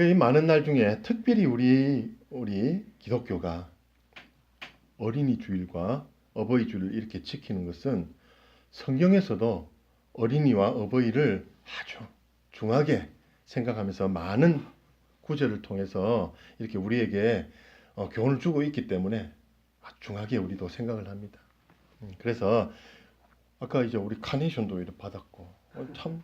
이 많은 날 중에 특별히 우리 기독교가 어린이 주일과 어버이 주일을 이렇게 지키는 것은 성경에서도 어린이와 어버이를 아주 중하게 생각하면서 많은 구절을 통해서 이렇게 우리에게 교훈을 주고 있기 때문에 아주 중하게 우리도 생각을 합니다. 그래서 아까 이제 우리 카네이션도 이렇게 받았고 참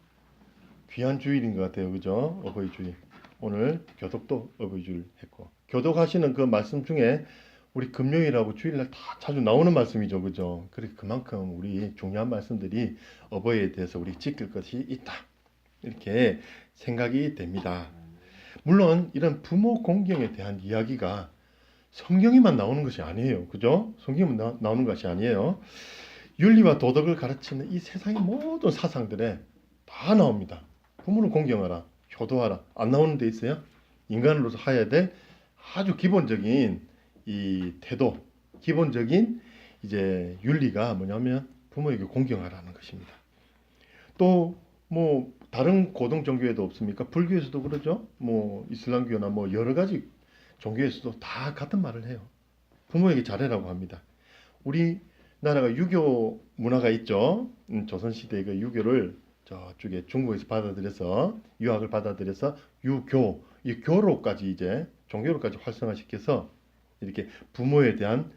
귀한 주일인 것 같아요. 그죠? 어버이 주일. 오늘 교독도 어버이 주일 했고 교독하시는 그 말씀 중에 우리 금요일하고 주일날 다 자주 나오는 말씀이죠. 그죠? 그래 그만큼 우리 중요한 말씀들이 어버이에 대해서 우리 지킬 것이 있다. 이렇게 생각이 됩니다. 물론 이런 부모 공경에 대한 이야기가 성경에만 나오는 것이 아니에요. 그죠? 성경에만 나오는 것이 아니에요. 윤리와 도덕을 가르치는 이 세상의 모든 사상들에 다 나옵니다. 부모를 공경하라, 효도하라. 안 나오는 데 있어요? 인간으로서 해야 될 아주 기본적인 이 태도, 기본적인 이제 윤리가 뭐냐면 부모에게 공경하라는 것입니다. 또 뭐 다른 고등 종교에도 없습니까? 불교에서도 그러죠. 뭐 이슬람교나 뭐 여러 가지 종교에서도 다 같은 말을 해요. 부모에게 잘해라고 합니다. 우리나라가 유교 문화가 있죠. 조선시대의 그 유교를 저쪽에 중국에서 받아들여서 유학을 받아들여서 유교, 이 교로까지 이제 종교로까지 활성화시켜서 이렇게 부모에 대한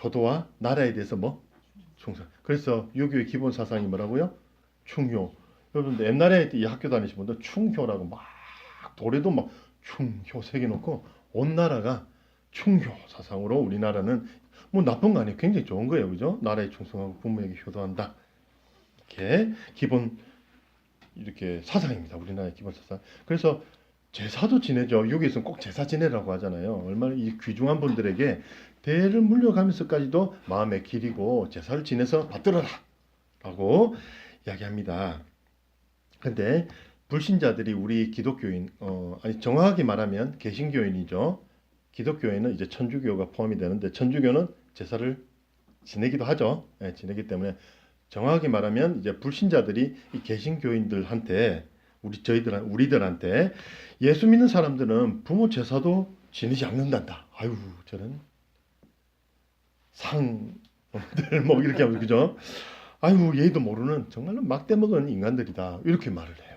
효도와 나라에 대해서 뭐 충성. 그래서 유교의 기본 사상이 뭐라고요? 충효. 여러분들 옛날에 이 학교 다니신 분들 충효라고 막 도래도 막 충효 새겨놓고 온 나라가 충효 사상으로 우리나라는 뭐 나쁜 거 아니에요. 굉장히 좋은 거예요. 그죠? 나라에 충성하고 부모에게 효도한다. 이렇게 기본 이렇게 사상입니다. 우리나라의 기본 사상. 그래서 제사도 지내죠. 여기서는 꼭 제사 지내라고 하잖아요. 얼마나 이 귀중한 분들에게 대를 물려가면서까지도 마음에 기리고 제사를 지내서 받들어라 라고 이야기합니다. 근데 불신자들이 우리 기독교인, 아니 정확하게 말하면 개신교인이죠. 기독교인은 이제 천주교가 포함이 되는데 천주교는 제사를 지내기도 하죠. 예, 지내기 때문에 정확하게 말하면 이제 불신자들이 이 개신교인들한테 우리들한테 예수 믿는 사람들은 부모 제사도 지내지 않는단다. 아유 저는 상들 뭐 이렇게 하면서 그죠? 아유 얘도 모르는 정말로 막대 먹은 인간들이다 이렇게 말을 해요.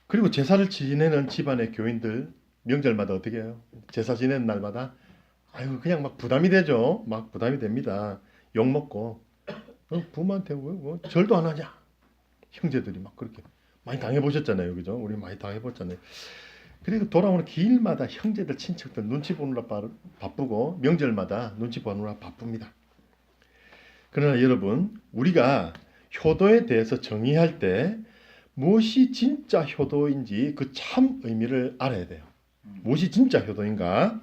그리고 제사를 지내는 집안의 교인들 명절마다 어떻게 해요? 제사 지내는 날마다 아유 그냥 막 부담이 되죠. 막 부담이 됩니다. 욕 먹고 부모한테 뭐 절도 안 하냐? 형제들이 막 그렇게 많이 당해보셨잖아요. 그죠? 우리 많이 당해봤잖아요. 그리고 돌아오는 길마다 형제들, 친척들 눈치 보느라 바쁘고 명절마다 눈치 보느라 바쁩니다. 그러나 여러분, 우리가 효도에 대해서 정의할 때 무엇이 진짜 효도인지 그 참 의미를 알아야 돼요. 무엇이 진짜 효도인가?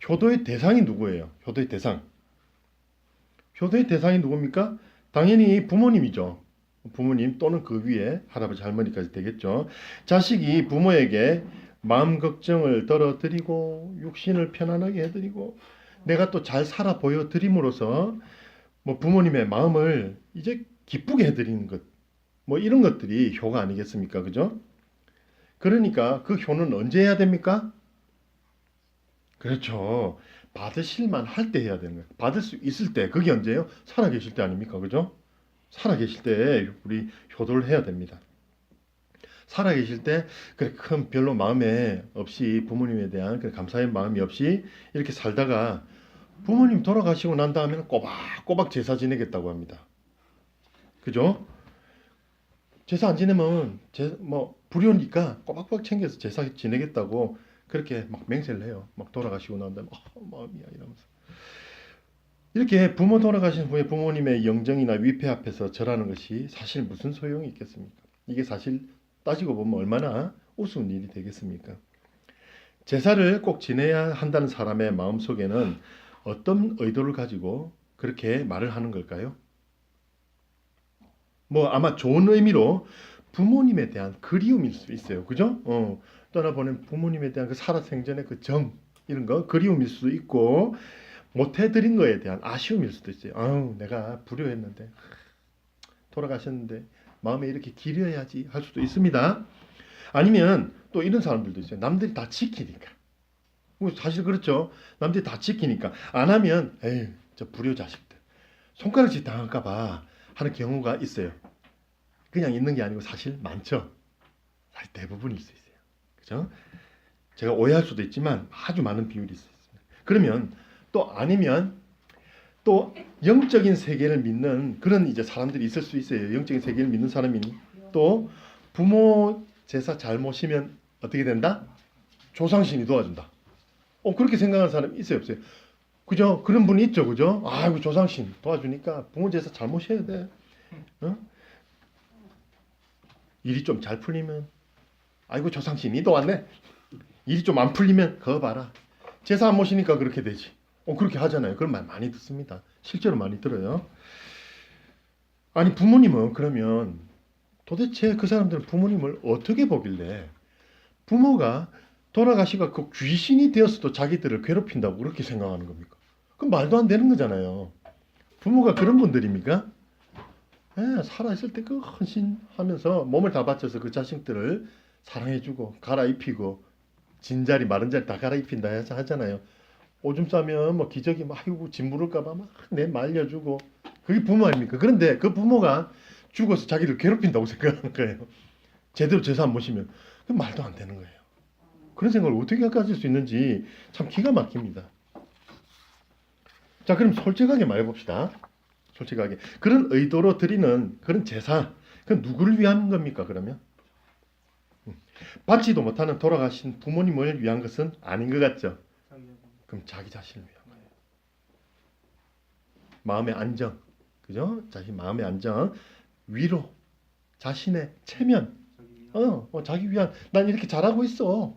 효도의 대상이 누구예요? 효도의 대상. 효도의 대상이 누굽니까? 당연히 부모님이죠. 부모님 또는 그 위에 할아버지 할머니까지 되겠죠. 자식이 부모에게 마음 걱정을 덜어드리고 육신을 편안하게 해드리고 내가 또 잘 살아 보여드림으로써 뭐 부모님의 마음을 이제 기쁘게 해드리는 것, 뭐 이런 것들이 효가 아니겠습니까? 그죠? 그러니까 그 효는 언제 해야 됩니까? 그렇죠. 받으실만 할 때 해야 되는 거예요. 받을 수 있을 때, 그게 언제예요? 살아계실 때 아닙니까? 그죠? 살아계실 때 우리 효도를 해야 됩니다. 살아계실 때 그래 큰 별로 마음에 없이 부모님에 대한 그 감사의 마음이 없이 이렇게 살다가 부모님 돌아가시고 난 다음에는 꼬박꼬박 제사 지내겠다고 합니다. 그죠? 제사 안 지내면 뭐 불효니까 꼬박꼬박 챙겨서 제사 지내겠다고 그렇게 막 맹세를 해요. 막 돌아가시고 난 다음에 마음이야 이러면서. 이렇게 부모 돌아가신 후에 부모님의 영정이나 위패 앞에서 절하는 것이 사실 무슨 소용이 있겠습니까? 이게 사실 따지고 보면 얼마나 우스운 일이 되겠습니까? 제사를 꼭 지내야 한다는 사람의 마음속에는 어떤 의도를 가지고 그렇게 말을 하는 걸까요? 뭐 아마 좋은 의미로 부모님에 대한 그리움일 수 있어요. 그죠? 떠나보낸 부모님에 대한 그 살아생전의 그 정, 이런 거 그리움일 수도 있고 못 해드린 거에 대한 아쉬움일 수도 있어요. 아유, 내가 불효했는데 돌아가셨는데 마음에 이렇게 기려야지 할 수도 있습니다. 아니면 또 이런 사람들도 있어요. 남들이 다 지키니까. 뭐 사실 그렇죠. 남들이 다 지키니까 안 하면 에이 저 불효 자식들 손가락질 당할까 봐 하는 경우가 있어요. 그냥 있는 게 아니고 사실 많죠. 사실 대부분일 수 있어요. 그죠? 제가 오해할 수도 있지만 아주 많은 비율이 있습니다. 그러면 또 아니면 또 영적인 세계를 믿는 그런 이제 사람들이 있을 수 있어요. 영적인 세계를 믿는 사람이 또 부모 제사 잘 모시면 어떻게 된다? 조상신이 도와준다. 그렇게 생각하는 사람 있어요, 없어요? 그죠? 그런 분이 있죠, 그죠? 아이고 조상신 도와주니까 부모 제사 잘 모셔야 돼. 어? 일이 좀 잘 풀리면 아이고 조상신이 도왔네. 일이 좀 안 풀리면 그거 봐라. 제사 안 모시니까 그렇게 되지. 그렇게 하잖아요. 그런 말 많이 듣습니다. 실제로 많이 들어요. 아니 부모님은 그러면 도대체 그 사람들은 부모님을 어떻게 보길래 부모가 돌아가시가 그 귀신이 되었어도 자기들을 괴롭힌다고 그렇게 생각하는 겁니까? 그럼 말도 안 되는 거잖아요. 부모가 그런 분들입니까? 살아있을 때 그 헌신하면서 몸을 다 바쳐서 그 자식들을 사랑해주고 갈아입히고 진자리 마른 자리 다 갈아입힌다 하잖아요. 오줌 싸면 뭐 기저귀 막 아이고 짐 물을까봐 막 내 말려주고 그게 부모 아닙니까? 그런데 그 부모가 죽어서 자기를 괴롭힌다고 생각하는 거예요. 제대로 제사 안 모시면 그 말도 안 되는 거예요. 그런 생각을 어떻게 가질 수 있는지 참 기가 막힙니다. 자, 그럼 솔직하게 말해봅시다. 솔직하게 그런 의도로 드리는 그런 제사 그건 누구를 위한 겁니까? 그러면 받지도 못하는 돌아가신 부모님을 위한 것은 아닌 것 같죠? 그럼 자기 자신을 위한 거예요. 마음의 안정, 그죠? 자기 마음의 안정, 위로, 자신의 체면, 자기 위한. 난 이렇게 잘하고 있어.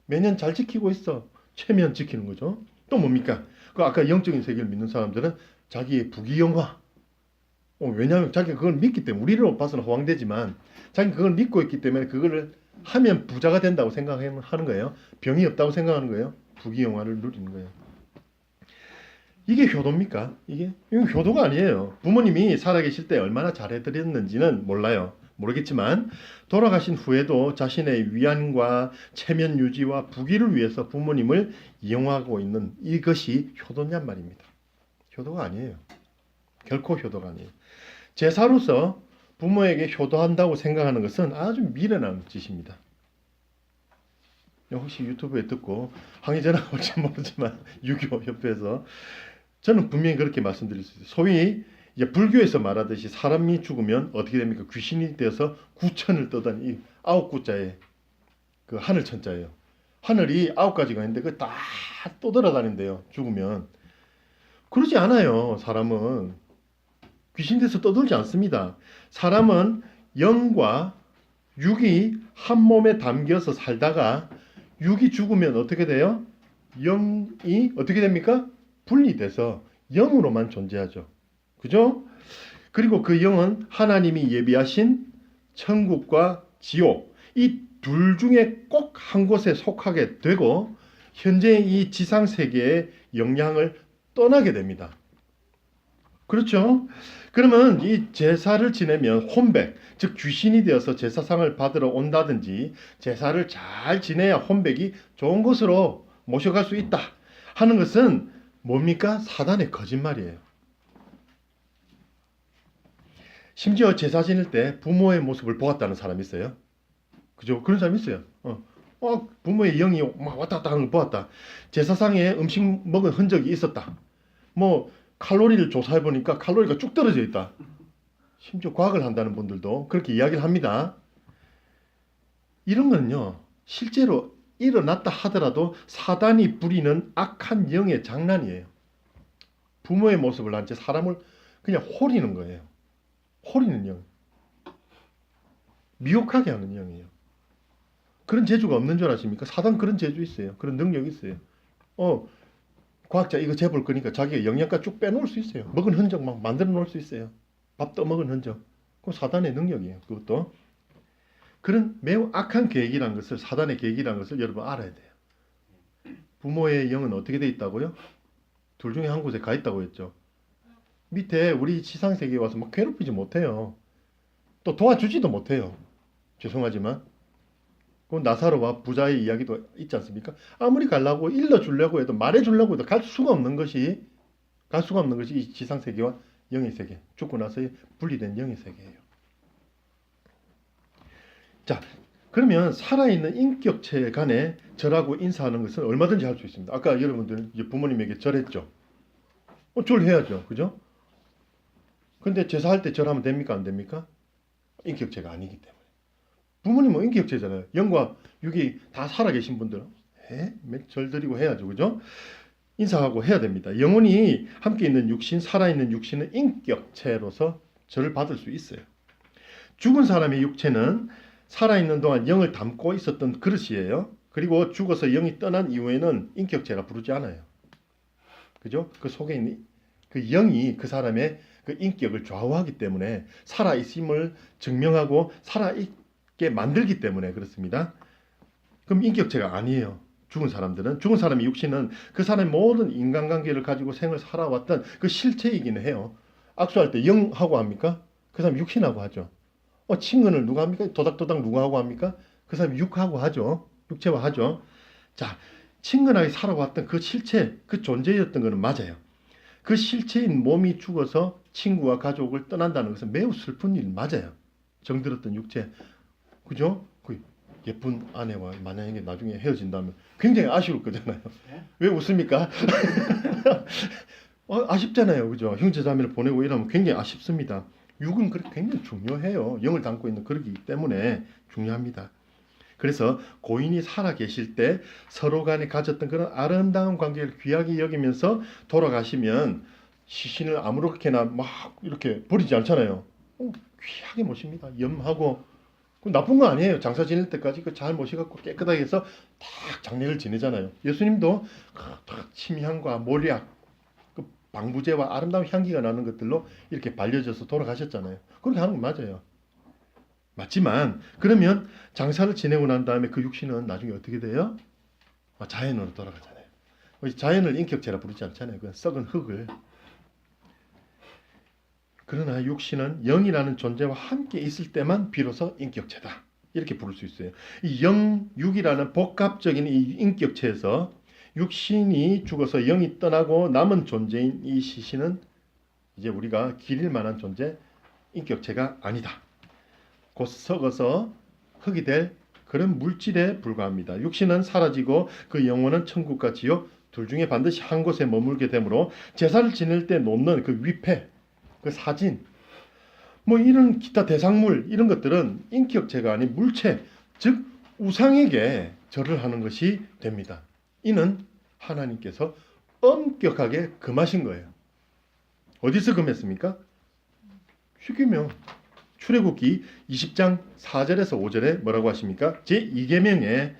매년 잘 지키고 있어. 체면 지키는 거죠. 또 뭡니까? 그 아까 영적인 세계를 믿는 사람들은 자기의 부귀영화. 왜냐하면 자기가 그걸 믿기 때문에 우리로 봐서는 허황되지만 자기가 그걸 믿고 있기 때문에 그거를 하면 부자가 된다고 생각하는 거예요. 병이 없다고 생각하는 거예요. 부귀영화를 누리는 거예요. 이게 효도입니까? 이건 효도가 아니에요. 부모님이 살아계실 때 얼마나 잘해드렸는지는 몰라요. 모르겠지만 돌아가신 후에도 자신의 위안과 체면 유지와 부귀를 위해서 부모님을 이용하고 있는 이것이 효도냔 말입니다. 효도가 아니에요. 결코 효도가 아니에요. 제사로서 부모에게 효도한다고 생각하는 것은 아주 미련한 짓입니다. 혹시 유튜브에 듣고 항의 전화가 올지 모르지만 유교 협회에서 저는 분명히 그렇게 말씀드릴 수 있어요. 소위 이제 불교에서 말하듯이 사람이 죽으면 어떻게 됩니까? 귀신이 되어서 구천을 떠다니 이 9구자에 그 하늘 천자예요. 하늘이 9가지가 있는데 그 다 떠돌아다닌대요. 죽으면. 그러지 않아요. 사람은 귀신 돼서 떠돌지 않습니다. 사람은 영과 육이 한 몸에 담겨서 살다가 육이 죽으면 어떻게 돼요? 영이 어떻게 됩니까? 분리돼서 영으로만 존재하죠. 그죠? 그리고 그 영은 하나님이 예비하신 천국과 지옥 이 둘 중에 꼭 한 곳에 속하게 되고 현재 이 지상 세계의 영향을 떠나게 됩니다. 그렇죠? 그러면 이 제사를 지내면 혼백, 즉 귀신이 되어서 제사상을 받으러 온다든지 제사를 잘 지내야 혼백이 좋은 곳으로 모셔갈 수 있다 하는 것은 뭡니까? 사단의 거짓말이에요. 심지어 제사 지낼 때 부모의 모습을 보았다는 사람이 있어요. 그죠? 그런 사람이 있어요. 부모의 영이 막 왔다 갔다 하는 걸 보았다. 제사상에 음식 먹은 흔적이 있었다. 뭐 칼로리를 조사해 보니까 칼로리가 쭉 떨어져 있다. 심지어 과학을 한다는 분들도 그렇게 이야기를 합니다. 이런 거는요. 실제로 일어났다 하더라도 사단이 부리는 악한 영의 장난이에요. 부모의 모습을 한 채 사람을 그냥 호리는 거예요. 호리는 영. 미혹하게 하는 영이에요. 그런 재주가 없는 줄 아십니까? 사단 그런 재주 있어요. 그런 능력이 있어요. 과학자 이거 재볼 거니까 자기가 영양가 쭉 빼놓을 수 있어요. 먹은 흔적 막 만들어 놓을 수 있어요. 밥 떠먹은 흔적. 그건 사단의 능력이에요. 그것도. 그런 매우 악한 계획이라는 것을 사단의 계획이라는 것을 여러분 알아야 돼요. 부모의 영은 어떻게 돼 있다고요? 둘 중에 한 곳에 가 있다고 했죠. 밑에 우리 지상세계에 와서 막 괴롭히지 못해요. 또 도와주지도 못해요. 죄송하지만. 그 나사로와 부자의 이야기도 있지 않습니까? 아무리 가려고 일러주려고 해도 말해주려고 해도 갈 수가 없는 것이 이 지상 세계와 영의 세계, 죽고 나서의 분리된 영의 세계예요. 자, 그러면 살아있는 인격체 간에 절하고 인사하는 것은 얼마든지 할 수 있습니다. 아까 여러분들 이제 부모님에게 절했죠. 절해야죠, 그죠? 근데 제사할 때 절하면 됩니까, 안 됩니까? 인격체가 아니기 때문에. 부모님은 인격체잖아요. 영과 육이 다 살아계신 분들은 절 드리고 해야죠, 그죠? 인사하고 해야 됩니다. 영혼이 함께 있는 육신, 살아있는 육신은 인격체로서 절을 받을 수 있어요. 죽은 사람의 육체는 살아있는 동안 영을 담고 있었던 그릇이에요. 그리고 죽어서 영이 떠난 이후에는 인격체라 부르지 않아요. 그죠? 그 속에 있는 그 영이 그 사람의 그 인격을 좌우하기 때문에 살아있음을 증명하고 살아있게 만들기 때문에 그렇습니다. 그럼 인격체가 아니에요. 죽은 사람의 육신은 그 사람의 모든 인간관계를 가지고 생을 살아왔던 그 실체이기는 해요. 악수할 때 영하고 합니까? 그 사람 육신하고 하죠. 친근을 누가 합니까? 도닥도닥 누가 하고 합니까? 그 사람이 육하고 하죠. 육체와 하죠. 자, 친근하게 살아왔던 그 실체, 그 존재였던 것은 맞아요. 그 실체인 몸이 죽어서 친구와 가족을 떠난다는 것은 매우 슬픈 일 맞아요. 정들었던 육체. 그죠? 그 예쁜 아내와 만약에 나중에 헤어진다면 굉장히 아쉬울 거잖아요. 왜 웃습니까? 아쉽잖아요. 그죠? 형제자매를 보내고 이러면 굉장히 아쉽습니다. 육은 그렇게 굉장히 중요해요. 영을 담고 있는 그릇이기 때문에 중요합니다. 그래서 고인이 살아 계실 때 서로 간에 가졌던 그런 아름다운 관계를 귀하게 여기면서 돌아가시면 시신을 아무렇게나 막 이렇게 버리지 않잖아요. 귀하게 모십니다. 염하고. 나쁜 거 아니에요. 장사 지낼 때까지 잘 모셔갖고 깨끗하게 해서 딱 장례를 지내잖아요. 예수님도 딱 침향과 몰약, 방부제와 아름다운 향기가 나는 것들로 이렇게 발려져서 돌아가셨잖아요. 그렇게 하는 거 맞아요. 맞지만 그러면 장사를 지내고 난 다음에 그 육신은 나중에 어떻게 돼요? 자연으로 돌아가잖아요. 자연을 인격체라 부르지 않잖아요. 그 썩은 흙을. 그러나 육신은 영이라는 존재와 함께 있을 때만 비로소 인격체다. 이렇게 부를 수 있어요. 이 영, 육이라는 복합적인 이 인격체에서 육신이 죽어서 영이 떠나고 남은 존재인 이 시신은 이제 우리가 기릴 만한 존재, 인격체가 아니다. 곧 썩어서 흙이 될 그런 물질에 불과합니다. 육신은 사라지고 그 영혼은 천국과 지옥 둘 중에 반드시 한 곳에 머물게 되므로 제사를 지낼 때 놓는 그 위패, 그 사진, 이런 기타 대상물 이런 것들은 인격체가 아닌 물체, 즉 우상에게 절을 하는 것이 됩니다. 이는 하나님께서 엄격하게 금하신 거예요. 어디서 금했습니까? 휴게명 출애굽기 20장 4절에서 5절에 뭐라고 하십니까? 제2계명에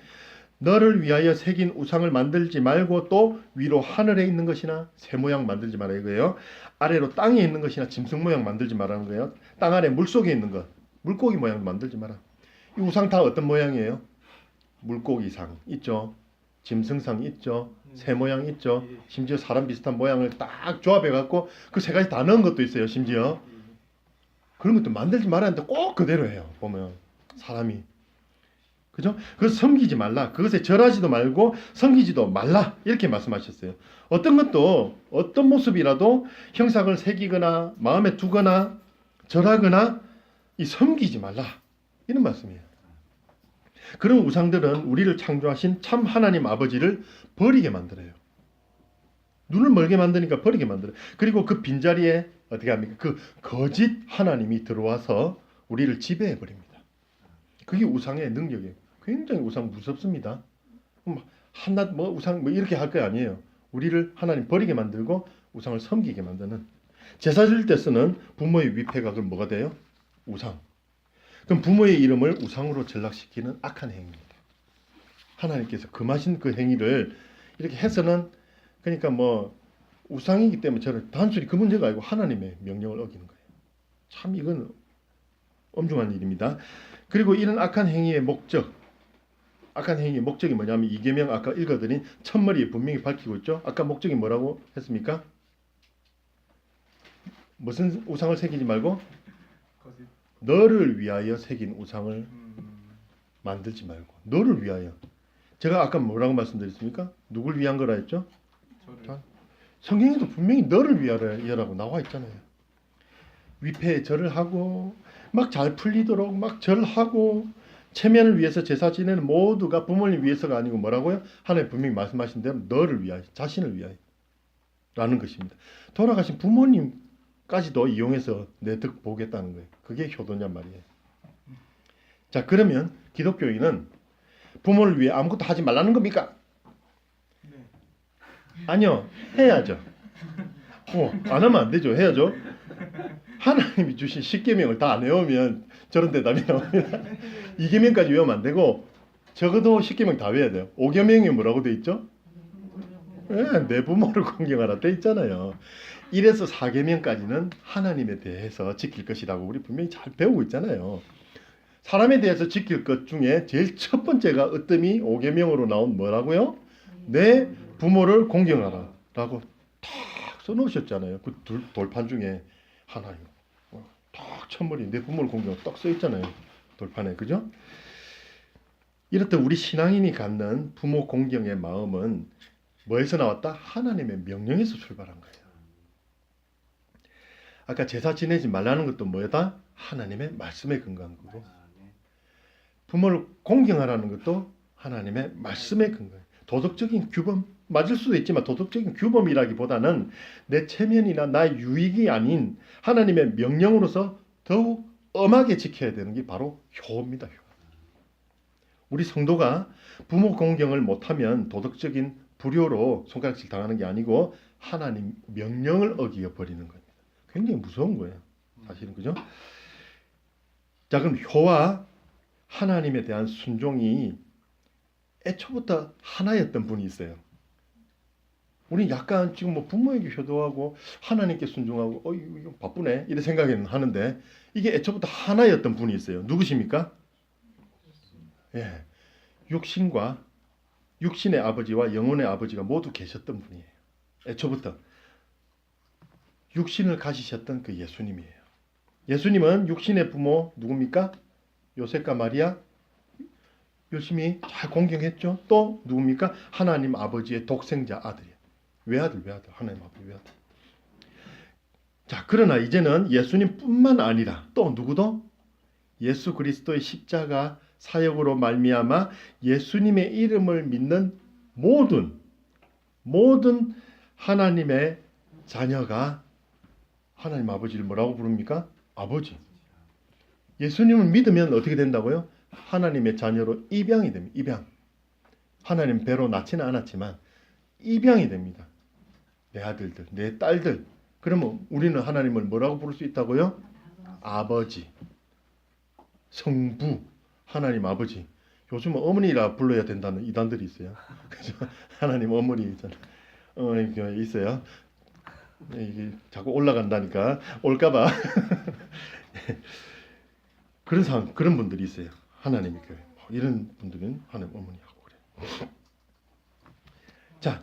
너를 위하여 새긴 우상을 만들지 말고 또 위로 하늘에 있는 것이나 새 모양 만들지 마라 이거예요. 아래로 땅에 있는 것이나 짐승 모양 만들지 말라는 거예요. 땅 아래 물속에 있는 것, 물고기 모양 만들지 마라. 이 우상 다 어떤 모양이에요? 물고기상 있죠. 짐승상 있죠. 새 모양 있죠. 심지어 사람 비슷한 모양을 딱 조합해 갖고 그 세 가지 다 넣은 것도 있어요. 심지어 그런 것도 만들지 말았는데 꼭 그대로 해요. 보면 사람이. 그죠? 그것을 섬기지 말라. 그것에 절하지도 말고 섬기지도 말라. 이렇게 말씀하셨어요. 어떤 것도 어떤 모습이라도 형상을 새기거나 마음에 두거나 절하거나 이 섬기지 말라. 이런 말씀이에요. 그런 우상들은 우리를 창조하신 참 하나님 아버지를 버리게 만들어요. 눈을 멀게 만드니까 버리게 만들어요. 그리고 그 빈자리에 어떻게 합니까? 그 거짓 하나님이 들어와서 우리를 지배해 버립니다. 그게 우상의 능력이에요. 굉장히 우상 무섭습니다. 한낱 우상 이렇게 할 거 아니에요. 우리를 하나님 버리게 만들고 우상을 섬기게 만드는 제사 드릴 때 쓰는 부모의 위패가 그럼 뭐가 돼요? 우상. 그럼 부모의 이름을 우상으로 전락시키는 악한 행위입니다. 하나님께서 금하신 그 행위를 이렇게 해서는 그러니까 우상이기 때문에 저는 단순히 그 문제가 아니고 하나님의 명령을 어기는 거예요. 참 이건 엄중한 일입니다. 그리고 이런 악한 행위의 목적이 뭐냐면 이계명 아까 읽어드린 첫머리에 분명히 밝히고 있죠. 아까 목적이 뭐라고 했습니까? 무슨 우상을 새기지 말고 너를 위하여 새긴 우상을 만들지 말고 너를 위하여. 제가 아까 뭐라고 말씀드렸습니까? 누굴 위한 거라 했죠? 저를. 성경에도 분명히 너를 위하여라고 나와 있잖아요. 위패에 절을 하고 막 잘 풀리도록 막 절하고 체면을 위해서 제사 지내는 모두가 부모님 위해서가 아니고 뭐라고요? 하나님 분명히 말씀하신 대로 너를 위하여, 자신을 위하여 라는 것입니다. 돌아가신 부모님까지도 이용해서 내 덕 보겠다는 거예요. 그게 효도냔 말이에요. 자, 그러면 기독교인은 부모를 위해 아무것도 하지 말라는 겁니까? 네. 아니요. 해야죠. 안 하면 안 되죠. 해야죠. 하나님이 주신 10계명을 다 안 외우면 저런 대답이 나옵니다. 2계명까지 외우면 안 되고 적어도 10계명 다 외워야 돼요. 5계명이 뭐라고 돼 있죠? 내 부모를 공경하라 돼 있잖아요. 1에서 4계명까지는 하나님에 대해서 지킬 것이라고 우리 분명히 잘 배우고 있잖아요. 사람에 대해서 지킬 것 중에 제일 첫 번째가 으뜸이 5계명으로 나온 뭐라고요? 내 부모를 공경하라 라고 탁 써놓으셨잖아요. 그 돌판 중에 하나요. 딱 첫머리 내 부모를 공경하라 딱 써있잖아요. 돌판에. 그죠? 이렇듯 우리 신앙인이 갖는 부모 공경의 마음은 뭐에서 나왔다? 하나님의 명령에서 출발한 거예요. 아까 제사 지내지 말라는 것도 뭐다? 하나님의 말씀에 근거한 거고 부모를 공경하라는 것도 하나님의 말씀에 근거해요. 도덕적인 규범 맞을 수도 있지만 도덕적인 규범이라기보다는 내 체면이나 나의 유익이 아닌 하나님의 명령으로서 더욱 엄하게 지켜야 되는 게 바로 효입니다. 효. 우리 성도가 부모 공경을 못하면 도덕적인 불효로 손가락질 당하는 게 아니고 하나님 명령을 어기어 버리는 겁니다. 굉장히 무서운 거예요. 사실은. 그죠? 자, 그럼 효와 하나님에 대한 순종이 애초부터 하나였던 분이 있어요. 우리 약간 지금 뭐 부모에게 효도하고 하나님께 순종하고 이거 바쁘네 이래 생각은 하는데 이게 애초부터 하나였던 분이 있어요. 누구십니까? 예, 육신의 아버지와 영혼의 아버지가 모두 계셨던 분이에요. 애초부터 육신을 가지셨던 그 예수님이에요. 예수님은 육신의 부모 누굽니까? 요셉과 마리아 열심히 잘 공경했죠. 또 누굽니까? 하나님 아버지의 독생자 아들이에요. 외아들. 하나님 아버지 외아들. 자, 그러나 이제는 예수님뿐만 아니라 또 누구도 예수 그리스도의 십자가 사역으로 말미암아 예수님의 이름을 믿는 모든 하나님의 자녀가 하나님 아버지를 뭐라고 부릅니까? 아버지. 예수님을 믿으면 어떻게 된다고요? 하나님의 자녀로 입양이 됩니다. 입양. 하나님 배로 낳지는 않았지만 입양이 됩니다. 내 아들들, 내 딸들. 그러면 우리는 하나님을 뭐라고 부를 수 있다고요? 아버지. 성부. 하나님 아버지. 요즘은 어머니라 불러야 된다는 이단들이 있어요. 그래서 하나님 어머니 있잖아요. 있어요. 이게 자꾸 올라간다니까 올까봐 그런 분들이 있어요. 하나님의 교회 이런 분들은 하나님 어머니하고 그래요. 자,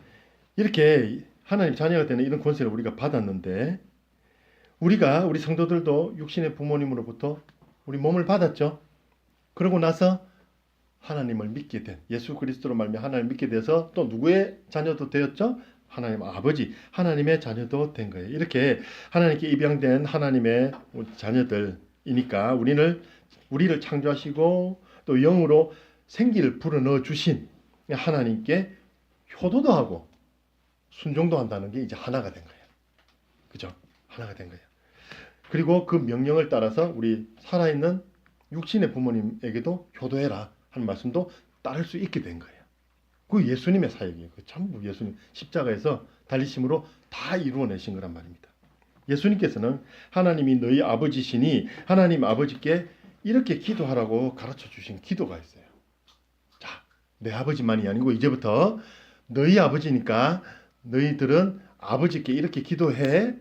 이렇게 하나님 자녀가 되는 이런 권세를 우리가 받았는데 우리 성도들도 육신의 부모님으로부터 우리 몸을 받았죠. 그러고 나서 하나님을 믿게 된 예수 그리스도로 말미암아 하나님을 믿게 돼서 또 누구의 자녀도 되었죠? 하나님 아버지, 하나님의 자녀도 된 거예요. 이렇게 하나님께 입양된 하나님의 자녀들이니까 우리를 창조하시고 또 영으로 생기를 불어넣어 주신 하나님께 효도도 하고 순종도 한다는 게 이제 하나가 된 거예요. 그죠? 하나가 된 거예요. 그리고 그 명령을 따라서 우리 살아있는 육신의 부모님에게도 효도해라 하는 말씀도 따를 수 있게 된 거예요. 그 예수님의 사역이에요. 그 전부 예수님 십자가에서 달리심으로 다 이루어내신 거란 말입니다. 예수님께서는 하나님이 너희 아버지시니 하나님 아버지께 이렇게 기도하라고 가르쳐 주신 기도가 있어요. 자, 내 아버지만이 아니고 이제부터 너희 아버지니까 너희들은 아버지께 이렇게 기도해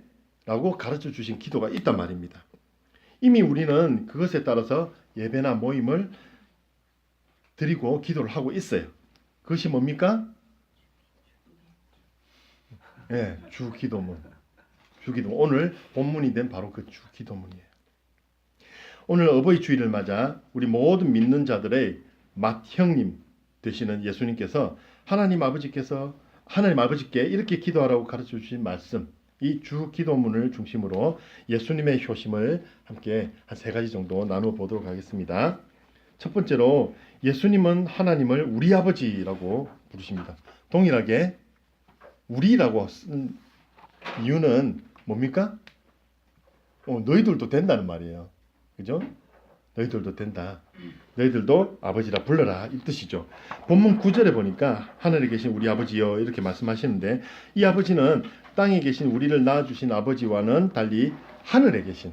라고 가르쳐 주신 기도가 있단 말입니다. 이미 우리는 그것에 따라서 예배나 모임을 드리고 기도를 하고 있어요. 그것이 뭡니까? 네, 주기도문. 오늘 본문이 된 바로 그 주기도문이에요. 오늘 어버이 주일을 맞아 우리 모든 믿는 자들의 맏형님 되시는 예수님께서 하나님 아버지께 이렇게 기도하라고 가르쳐 주신 말씀, 이 주 기도문을 중심으로 예수님의 효심을 함께 한 3가지 정도 나누어 보도록 하겠습니다. 첫 번째로 예수님은 하나님을 우리 아버지라고 부르십니다. 동일하게 우리라고 쓴 이유는 뭡니까? 너희들도 된다는 말이에요. 그죠? 너희들도 된다. 너희들도 아버지라 불러라 이 뜻이죠. 본문 9절에 보니까 하늘에 계신 우리 아버지여 이렇게 말씀하시는데, 이 아버지는 땅에 계신 우리를 낳아주신 아버지와는 달리 하늘에 계신,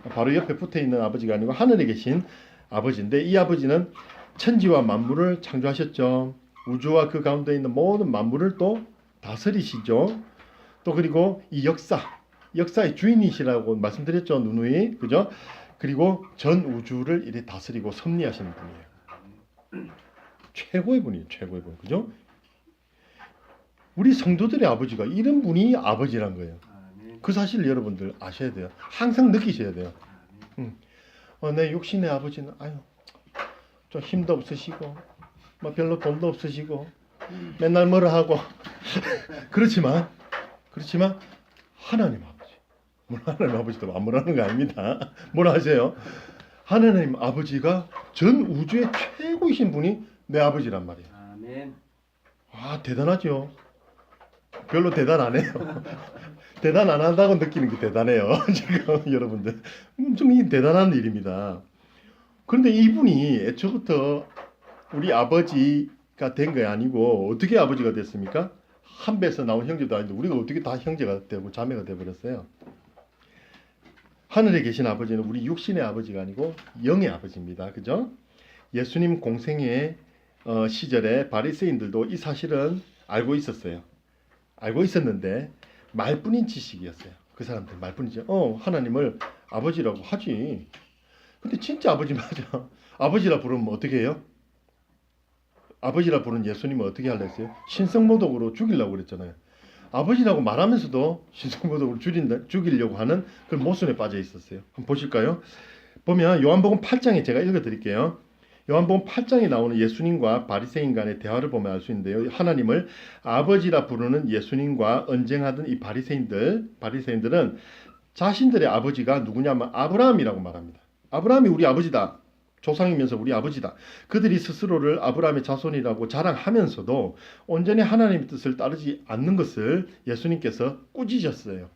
바로 옆에 붙어있는 아버지가 아니고 하늘에 계신 아버지인데, 이 아버지는 천지와 만물을 창조하셨죠. 우주와 그 가운데 있는 모든 만물을 또 다스리시죠. 또 그리고 이 역사의 주인이시라고 말씀드렸죠. 누누이. 그죠? 그리고 전 우주를 이렇게 다스리고 섭리하시는 분이에요. 최고의 분이에요. 최고의 분. 그죠? 우리 성도들의 아버지가 이런 분이 아버지란 거예요. 그 사실을 여러분들 아셔야 돼요. 항상 느끼셔야 돼요. 내 육신의 아버지는 좀 힘도 없으시고 별로 돈도 없으시고 맨날 뭐라 하고 그렇지만 하나님 아버지, 하나님 아버지도 안 뭐라는 거 아닙니다. 뭐라 하세요? 하나님 아버지가 전 우주의 최고이신 분이 내 아버지란 말이에요. 아멘. 대단하죠. 별로 대단 안 해요. 대단 안 한다고 느끼는 게 대단해요. 지금 여러분들 엄청 대단한 일입니다. 그런데 이분이 애초부터 우리 아버지가 된 게 아니고 어떻게 아버지가 됐습니까? 한 배에서 나온 형제도 아닌데 우리가 어떻게 다 형제가 되고 자매가 되어버렸어요. 하늘에 계신 아버지는 우리 육신의 아버지가 아니고 영의 아버지입니다. 그죠? 예수님 공생의 시절에 바리새인들도 이 사실은 알고 있었어요. 알고 있었는데 말뿐인 지식이었어요. 그 사람들 말뿐인 지식. 하나님을 아버지라고 하지. 근데 진짜 아버지 맞아. 아버지라 부르면 어떻게 해요? 아버지라 부른 예수님은 어떻게 하려 했어요? 신성모독으로 죽이려고 그랬잖아요. 아버지라고 말하면서도 신성모독으로 죽이려고 하는 그런 모순에 빠져 있었어요. 한번 보실까요? 보면 요한복음 8장에 제가 읽어드릴게요. 요한복음 8장에 나오는 예수님과 바리새인 간의 대화를 보면 알 수 있는데요. 하나님을 아버지라 부르는 예수님과 언쟁하던 이 바리새인들은 자신들의 아버지가 누구냐면 아브라함이라고 말합니다. 아브라함이 우리 아버지다. 조상이면서 우리 아버지다. 그들이 스스로를 아브라함의 자손이라고 자랑하면서도 온전히 하나님의 뜻을 따르지 않는 것을 예수님께서 꾸짖으셨어요.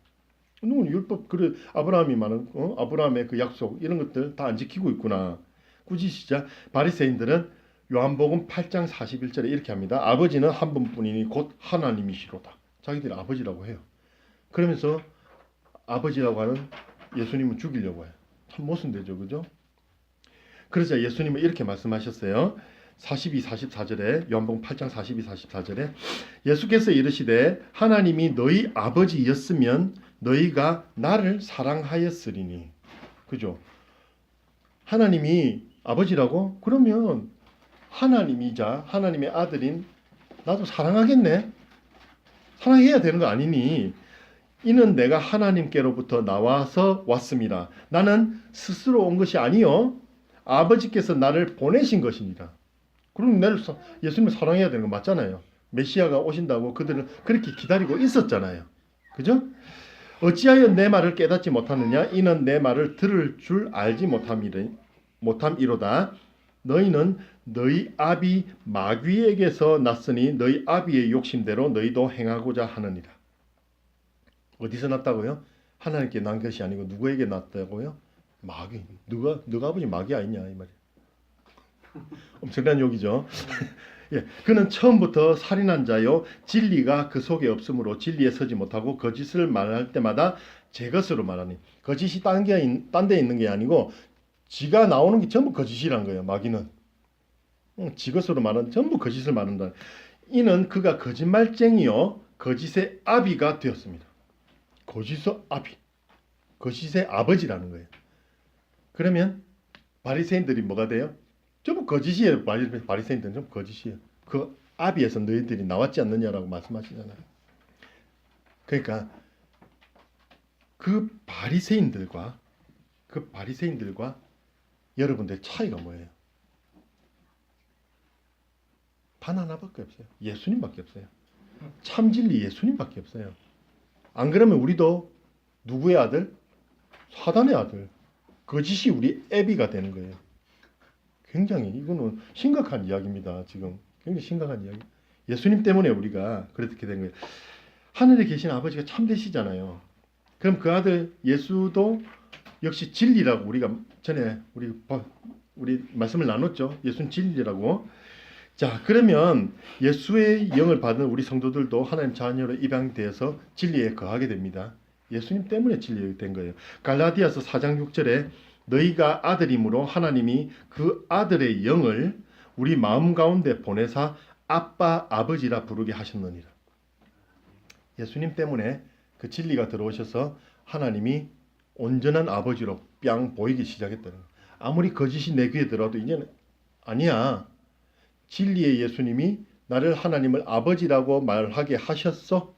누군 율법 그래 아브라함이 말한 아브라함의 그 약속 이런 것들 다 안 지키고 있구나. 꾸짖으시자 바리새인들은 요한복음 8장 41절에 이렇게 합니다. 아버지는 한 분뿐이니 곧 하나님이시로다. 자기들이 아버지라고 해요. 그러면서 아버지라고 하는 예수님을 죽이려고 해요. 참 모순되죠. 그죠? 그러자 예수님은 이렇게 말씀하셨어요. 42, 44절에 요한복음 8장 42, 44절에 예수께서 이르시되 하나님이 너희 아버지였으면 너희가 나를 사랑하였으리니. 그죠? 하나님이 아버지라고? 그러면 하나님이자 하나님의 아들인 나도 사랑하겠네? 사랑해야 되는 거 아니니? 이는 내가 하나님께로부터 나와서 왔습니다. 나는 스스로 온 것이 아니요 아버지께서 나를 보내신 것입니다. 그럼 예수님을 사랑해야 되는 거 맞잖아요. 메시아가 오신다고 그들은 그렇게 기다리고 있었잖아요. 그죠? 어찌하여 내 말을 깨닫지 못하느냐? 이는 내 말을 들을 줄 알지 못함이로다. 너희는 너희 아비 마귀에게서 났으니 너희 아비의 욕심대로 너희도 행하고자 하느니라. 어디서 났다고요? 하나님께 난 것이 아니고 누구에게 났다고요? 마귀. 너가 아버지 마귀 아니냐 이 말이에요. 엄청난 욕이죠. 예, 그는 처음부터 살인한 자요 진리가 그 속에 없으므로 진리에 서지 못하고 거짓을 말할 때마다 제 것으로 말하니. 거짓이 딴 데 있는 게 아니고 지가 나오는 게 전부 거짓이란 거예요. 마귀는 지 것으로 말하는 전부 거짓을 말한다. 이는 그가 거짓말쟁이요 거짓의 아비가 되었습니다. 거짓의 아비, 거짓의 아버지라는 거예요. 그러면 바리새인들이 뭐가 돼요? 전부 거짓이에요. 바리새인들은 전부 거짓이에요. 그 아비에서 너희들이 나왔지 않느냐라고 말씀하시잖아요. 그러니까 그 바리새인들과 여러분들 차이가 뭐예요? 단 하나밖에 없어요. 예수님밖에 없어요. 참 진리 예수님밖에 없어요. 안 그러면 우리도 누구의 아들? 사단의 아들. 거짓이 우리 애비가 되는 거예요. 굉장히 이거는 심각한 이야기입니다. 지금 굉장히 심각한 이야기. 예수님 때문에 우리가 그렇게 된 거예요. 하늘에 계신 아버지가 참되시잖아요. 그럼 그 아들 예수도 역시 진리라고 우리가 전에 우리 말씀을 나눴죠. 예수는 진리라고. 자, 그러면 예수의 영을 받은 우리 성도들도 하나님 자녀로 입양되어서 진리에 거하게 됩니다. 예수님 때문에 진리가 된 거예요. 갈라디아서 4장 6절에 너희가 아들이므로 하나님이 그 아들의 영을 우리 마음 가운데 보내사 아빠 아버지라 부르게 하셨느니라. 예수님 때문에 그 진리가 들어오셔서 하나님이 온전한 아버지로 뿅 보이기 시작했다는 거예요. 아무리 거짓이 내 귀에 들어도 이제는 아니야. 진리의 예수님이 나를 하나님을 아버지라고 말하게 하셨어.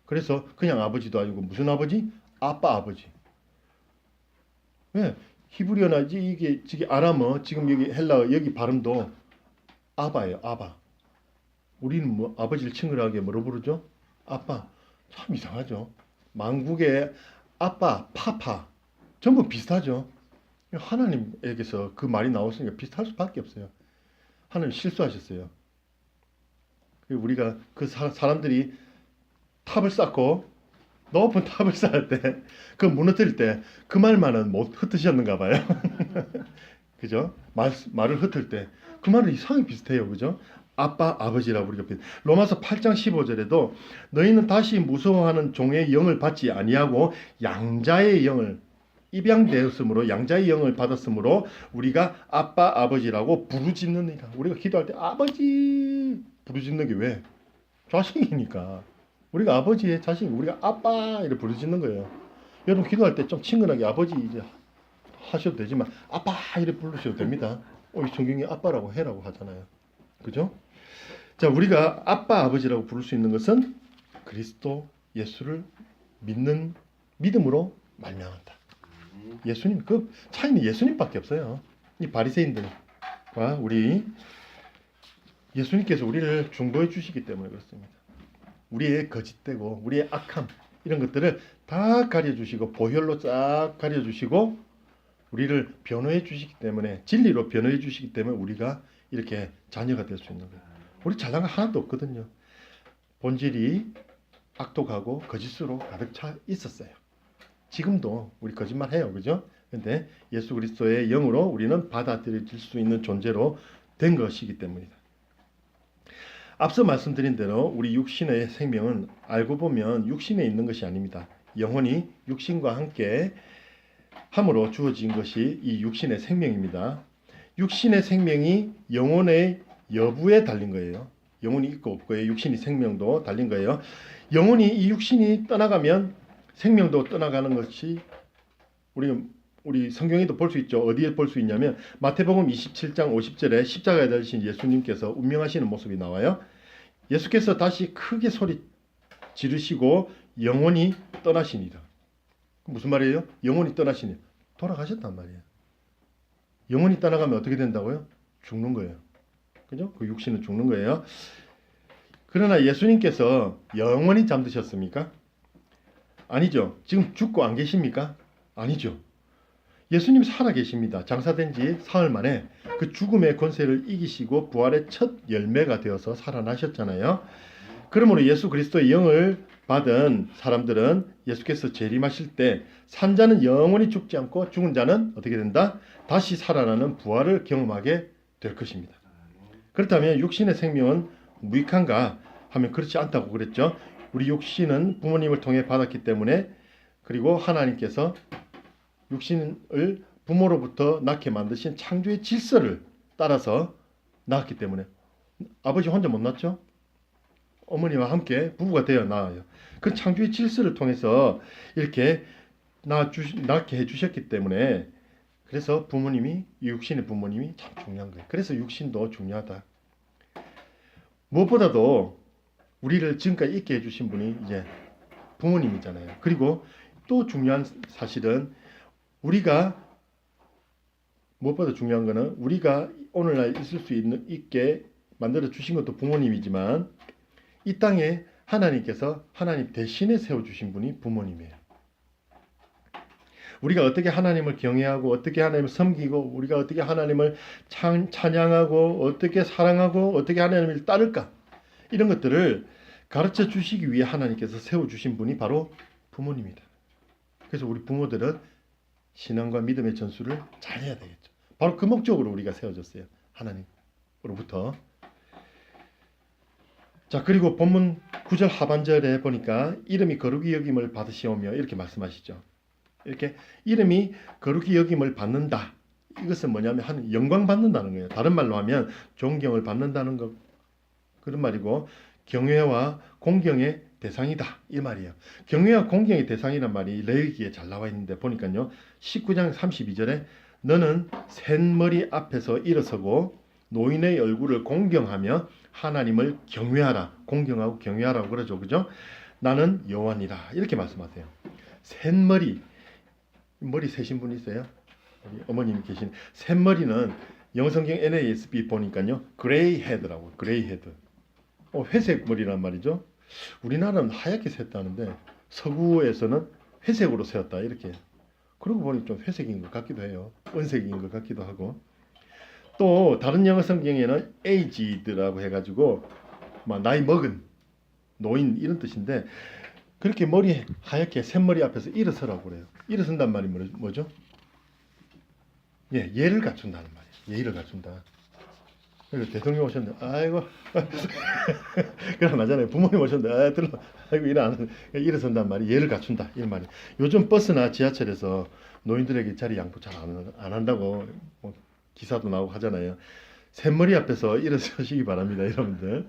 그래서 그냥 아버지도 아니고 무슨 아버지? 아빠 아버지. 왜? 히브리어나 이게 아람어 지금 여기 헬라어 여기 발음도 아바예요. 아바. 우리는 뭐 아버지를 친근하게 뭐로 부르죠? 아빠. 참 이상하죠. 만국의 아빠, 파파 전부 비슷하죠. 하나님에게서 그 말이 나왔으니까 비슷할 수밖에 없어요. 하나님 실수하셨어요. 우리가 그 사람들이 탑을 쌓고 높은 탑을 쌓을 때, 그 무너뜨릴 때 그 말만은 못 흩으셨는가 봐요. 그죠? 말을 흩을 때 그 말은 이상하게 비슷해요. 그죠? 아빠, 아버지라고 우리가 로마서 8장 15절에도 너희는 다시 무서워하는 종의 영을 받지 아니하고 양자의 영을 입양되었으므로 양자의 영을 받았으므로 우리가 아빠 아버지라고 부르짖느니라. 우리가 기도할 때 아버지 부르짖는 게 왜? 자식이니까. 우리가 아버지의 자식, 우리가 아빠 이렇게 부르짖는 거예요. 여러분 기도할 때 좀 친근하게 아버지 이제 하셔도 되지만 아빠 이렇게 부르셔도 됩니다. 성경에 아빠라고 해라고 하잖아요. 그죠? 자, 우리가 아빠 아버지라고 부를 수 있는 것은 그리스도 예수를 믿는 믿음으로 말미암았다. 예수님, 그 차이는 예수님밖에 없어요. 이 바리새인들과 우리 예수님께서 우리를 중보해 주시기 때문에 그렇습니다. 우리의 거짓되고 우리의 악함 이런 것들을 다 가려주시고 보혈로 쫙 가려주시고 우리를 변호해 주시기 때문에 진리로 변호해 주시기 때문에 우리가 이렇게 자녀가 될 수 있는 거예요. 우리 잘난 거 하나도 없거든요. 본질이 악독하고 거짓으로 가득 차 있었어요. 지금도 우리 거짓말 해요. 그죠? 근데 예수 그리스도의 영으로 우리는 받아들여질 수 있는 존재로 된 것이기 때문이다. 앞서 말씀드린 대로 우리 육신의 생명은 알고 보면 육신에 있는 것이 아닙니다. 영혼이 육신과 함께 함으로 주어진 것이 이 육신의 생명입니다. 육신의 생명이 영혼의 여부에 달린 거예요. 영혼이 있고 없고의 육신의 생명도 달린 거예요. 영혼이 이 육신이 떠나가면 생명도 떠나가는 것이 우리 성경에도 볼 수 있죠. 어디에 볼 수 있냐면 마태복음 27장 50절에 십자가에 달리신 예수님께서 운명하시는 모습이 나와요. 예수께서 다시 크게 소리 지르시고 영혼이 떠나시니라. 무슨 말이에요? 영혼이 떠나시니 돌아가셨단 말이에요. 영혼이 떠나가면 어떻게 된다고요? 죽는 거예요. 그죠? 그 육신은 죽는 거예요. 그러나 예수님께서 영원히 잠드셨습니까? 아니죠. 지금 죽고 안 계십니까? 아니죠. 예수님 살아 계십니다. 장사된 지 사흘 만에 그 죽음의 권세를 이기시고 부활의 첫 열매가 되어서 살아나셨잖아요. 그러므로 예수 그리스도의 영을 받은 사람들은 예수께서 재림하실 때 산자는 영원히 죽지 않고 죽은 자는 어떻게 된다? 다시 살아나는 부활을 경험하게 될 것입니다. 그렇다면 육신의 생명은 무익한가 하면 그렇지 않다고 그랬죠. 우리 육신은 부모님을 통해 받았기 때문에 그리고 하나님께서 육신을 부모로부터 낳게 만드신 창조의 질서를 따라서 낳았기 때문에 아버지 혼자 못 낳죠? 어머니와 함께 부부가 되어 낳아요. 그 창조의 질서를 통해서 이렇게 낳게 해주셨기 때문에 그래서 부모님이 육신의 부모님이 참 중요한 거예요. 그래서 육신도 중요하다. 무엇보다도 우리를 지금까지 있게 해주신 분이 이제 부모님이잖아요. 그리고 또 중요한 사실은 우리가 무엇보다 중요한 거는 우리가 오늘날 있을 수 있게 만들어 주신 것도 부모님이지만 이 땅에 하나님께서 하나님 대신에 세워주신 분이 부모님이에요. 우리가 어떻게 하나님을 경외하고 어떻게 하나님을 섬기고 우리가 어떻게 하나님을 찬양하고 어떻게 사랑하고 어떻게 하나님을 따를까 이런 것들을 가르쳐 주시기 위해 하나님께서 세워주신 분이 바로 부모님이다. 그래서 우리 부모들은 신앙과 믿음의 전수를 잘해야 되겠죠. 바로 그 목적으로 우리가 세워졌어요. 하나님으로부터. 자, 그리고 본문 9절 하반절에 보니까 이름이 거룩히 여김을 받으시오며 이렇게 말씀하시죠. 이렇게 이름이 거룩히 여김을 받는다. 이것은 뭐냐면 영광 받는다는 거예요. 다른 말로 하면 존경을 받는다는 것 그런 말이고 경외와 공경의 대상이다 이 말이에요. 경외와 공경의 대상이란 말이 레위기에 잘 나와 있는데 보니까요. 19장 32절에 너는 샌머리 앞에서 일어서고 노인의 얼굴을 공경하며 하나님을 경외하라. 공경하고 경외하라고 그러죠. 그죠? 나는 여호와니라. 이렇게 말씀하세요. 샌머리 머리 세신 분 있어요? 우리 어머님이 계신 샌머리는 영성경 NASB 보니까요. 그레이 헤드라고. 그레이 헤드. 회색 머리란 말이죠. 우리나라는 하얗게 샜다는데 서구에서는 회색으로 세웠다 이렇게. 그러고 보니 좀 회색인 것 같기도 해요. 은색인 것 같기도 하고. 또 다른 영어 성경에는 aged라고 해가지고 막 나이 먹은 노인 이런 뜻인데 그렇게 머리 하얗게 샘머리 앞에서 일어서라고 그래요. 일어선단 말이 뭐죠? 예, 예를 갖춘다는 말이에요. 예의를 갖춘다. 그리고 대통령 오셨는데 아이고 그래 맞잖아요. 부모님 오셨는데 아이고 일어선단 말이 예를 갖춘다 이런 말이. 요즘 버스나 지하철에서 노인들에게 자리 양보 잘 안 한다고 뭐 기사도 나오고 하잖아요. 샘머리 앞에서 일어서시기 바랍니다, 여러분들.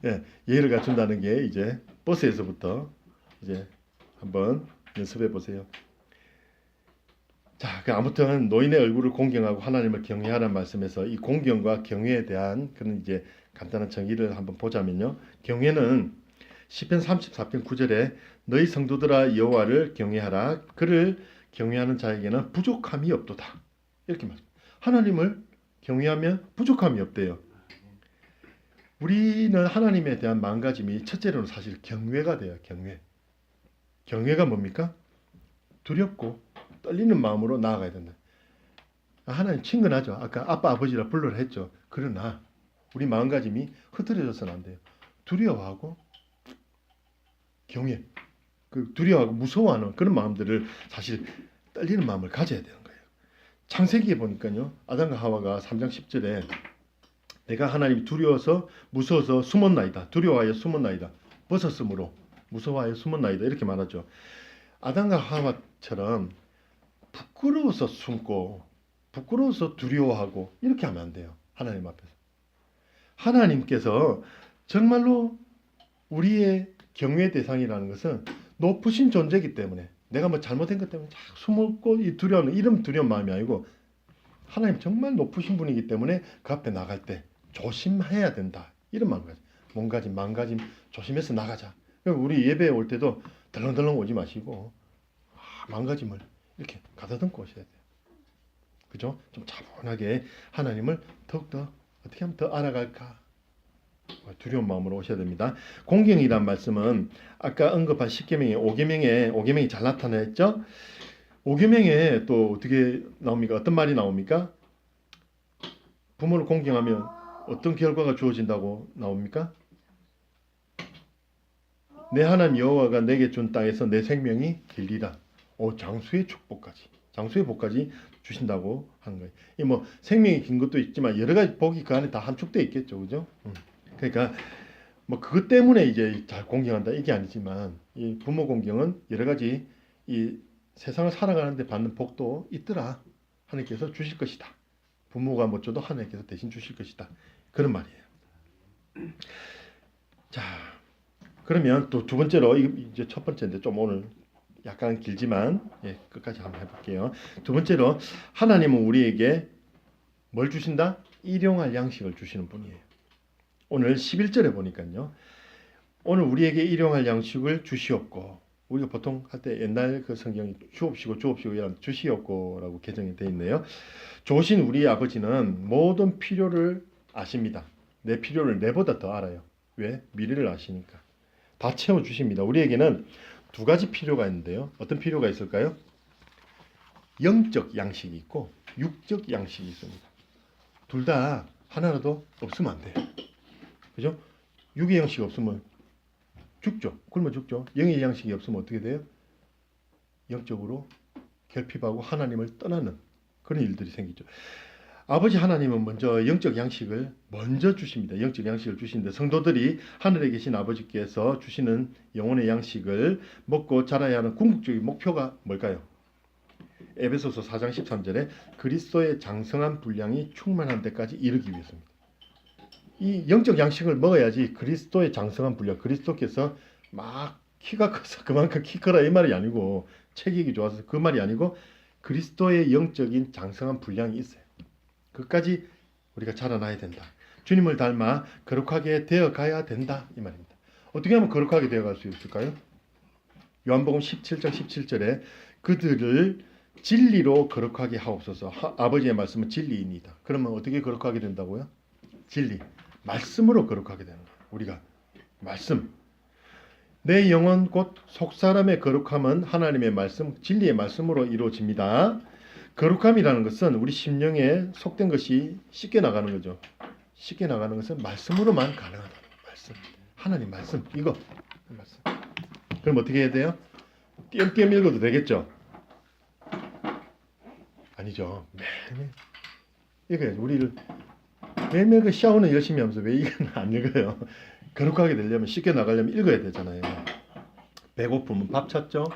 예, 예의를 갖춘다는 게 이제 버스에서부터 이제 한번 연습해 보세요. 자, 아무튼 노인의 얼굴을 공경하고 하나님을 경외하라는 말씀에서 이 공경과 경외에 대한 그런 이제 간단한 정의를 한번 보자면요. 경외는 시편 34편 9절에 너희 성도들아 여호와를 경외하라. 그를 경외하는 자에게는 부족함이 없도다. 이렇게 말합니다. 하나님을 경외하면 부족함이 없대요. 우리는 하나님에 대한 마음가짐이 첫째로는 사실 경외가 돼요. 경외. 경외가 뭡니까? 두렵고 떨리는 마음으로 나아가야 된다. 하나님 친근하죠. 아까 아빠 아버지라 불러라 했죠. 그러나 우리 마음가짐이 흐트러져서는 안 돼요. 두려워하고 경외. 그 두려워하고 무서워하는 그런 마음들을 사실 떨리는 마음을 가져야 되는 거예요. 창세기에 보니까요. 아담과 하와가 3장 10절에 내가 하나님이 두려워서 무서워서 숨었나이다. 두려워하여 숨었나이다. 벗었으므로 무서워하여 숨었나이다. 이렇게 말하죠. 아담과 하와처럼 부끄러워서 숨고 부끄러워서 두려워하고 이렇게 하면 안 돼요. 하나님 앞에서. 하나님께서 정말로 우리의 경외 대상이라는 것은 높으신 존재이기 때문에 내가 뭐 잘못한 것 때문에 자꾸 숨고 이 두려워하는 이런 두려운 마음이 아니고 하나님 정말 높으신 분이기 때문에 그 앞에 나갈 때 조심해야 된다. 이런 마음가짐. 몸가짐, 마음가짐 조심해서 나가자. 우리 예배에 올 때도 덜렁덜렁 오지 마시고 마음가짐을 이렇게 가다듬고 오셔야 돼요. 그죠? 좀 차분하게 하나님을 더욱더 어떻게 하면 더 알아갈까? 두려운 마음으로 오셔야 됩니다. 공경이란 말씀은 아까 언급한 10계명에 5계명이 잘 나타냈죠? 5계명에 또 어떻게 나옵니까? 어떤 말이 나옵니까? 부모를 공경하면 어떤 결과가 주어진다고 나옵니까? 내 하나님 여호와가 내게 준 땅에서 내 생명이 길리라. 장수의 축복까지, 장수의 복까지 주신다고 하는 거예요. 이 뭐 생명이 긴 것도 있지만 여러 가지 복이 그 안에 다 함축되어 있겠죠, 그죠? 그러니까 뭐 그것 때문에 이제 잘 공경한다 이게 아니지만 이 부모 공경은 여러 가지 이 세상을 살아가는데 받는 복도 있더라. 하나님께서 주실 것이다. 부모가 못 줘도 하나님께서 대신 주실 것이다. 그런 말이에요. 자, 그러면 또 두 번째로 이제 첫 번째인데 좀 오늘 약간 길지만 끝까지 한번 해볼게요. 두 번째로 하나님은 우리에게 뭘 주신다? 일용할 양식을 주시는 분이에요. 오늘 11절에 보니까요. 오늘 우리에게 일용할 양식을 주시옵고 우리가 보통 할 때 옛날 그 성경이 주옵시고 이런 주시옵고라고 개정이 되어 있네요. 좋으신 우리 아버지는 모든 필요를 아십니다. 내 필요를 내보다 더 알아요. 왜? 미래를 아시니까. 다 채워주십니다. 우리에게는 두 가지 필요가 있는데요. 어떤 필요가 있을까요? 영적 양식이 있고 육적 양식이 있습니다. 둘 다 하나라도 없으면 안 돼요. 그죠? 육의 양식이 없으면 죽죠. 굶어 죽죠. 영의 양식이 없으면 어떻게 돼요? 영적으로 결핍하고 하나님을 떠나는 그런 일들이 생기죠. 아버지 하나님은 먼저 영적 양식을 먼저 주십니다. 영적 양식을 주시는데 성도들이 하늘에 계신 아버지께서 주시는 영혼의 양식을 먹고 자라야 하는 궁극적인 목표가 뭘까요? 에베소서 4장 13절에 그리스도의 장성한 분량이 충만한 데까지 이르기 위해서입니다. 이 영적 양식을 먹어야지 그리스도의 장성한 분량, 그리스도께서 막 키가 커서 그만큼 키 크라 이 말이 아니고 체격이 좋아서 그 말이 아니고 그리스도의 영적인 장성한 분량이 있어요. 그까지 우리가 자라나야 된다. 주님을 닮아 거룩하게 되어가야 된다 이 말입니다. 어떻게 하면 거룩하게 되어갈 수 있을까요? 요한복음 17장 17절에 그들을 진리로 거룩하게 하옵소서. 아버지의 말씀은 진리입니다. 그러면 어떻게 거룩하게 된다고요? 진리, 말씀으로 거룩하게 되는 거예요. 우리가 말씀, 내 영혼 곧 속사람의 거룩함은 하나님의 말씀, 진리의 말씀으로 이루어집니다. 거룩함이라는 것은 우리 심령에 속된 것이 씻겨 나가는 거죠. 씻겨 나가는 것은 말씀으로만 가능하다. 말씀, 하나님 말씀, 이거 말씀. 그럼 어떻게 해야 돼요? 띄엄띄엄 읽어도 되겠죠? 아니죠. 매일매일 읽어야죠. 우리를 매일매일 그 샤워는 열심히 하면서 왜 이건 안 읽어요? 거룩하게 되려면 씻겨 나가려면 읽어야 되잖아요. 배고프면 밥 찾죠.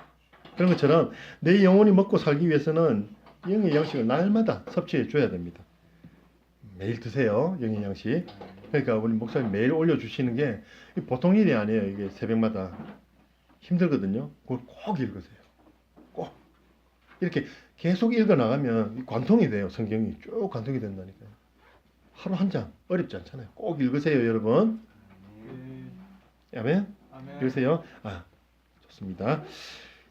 그런 것처럼 내 영혼이 먹고 살기 위해서는 영의 양식을 날마다 섭취해 줘야 됩니다. 매일 드세요. 영의 양식. 그러니까 우리 목사님 매일 올려주시는 게 보통 일이 아니에요. 이게 새벽마다 힘들거든요. 그걸 꼭 읽으세요. 꼭 이렇게 계속 읽어나가면 관통이 돼요. 성경이 쭉 관통이 된다니까요. 하루 한 장 어렵지 않잖아요. 꼭 읽으세요, 여러분. 아멘. 읽으세요. 좋습니다.